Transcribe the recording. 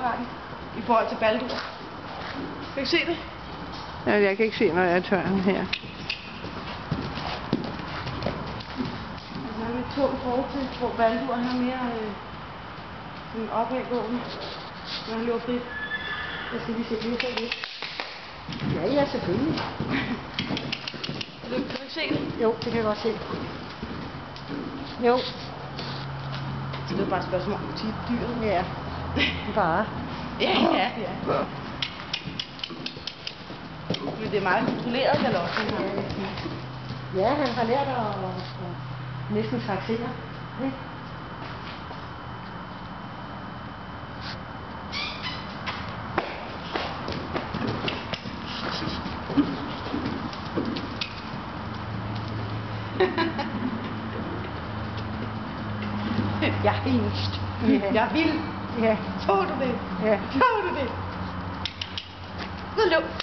Valdurparken i forhold til Baldur. Kan du se det? Ja, jeg kan ikke se, når jeg er tørren her. Altså, han er lidt tung i forhold til, hvor Baldur han er mere sådan opadgående, når han løber frit. Jeg skal lige se det. Ja, selvfølgelig. Kan du ikke se det? Jo, det kan jeg godt se. Jo. Så det er bare et spørgsmål om dyret. Ja. Bare. Ja. Men det er meget kontrolleret galop, han har. Ja, han har lært at næsten taxere. Ikke? Jeg er hingst. Jeg vil. Ja. Tog du det? Ja. Tog du det? Så løb.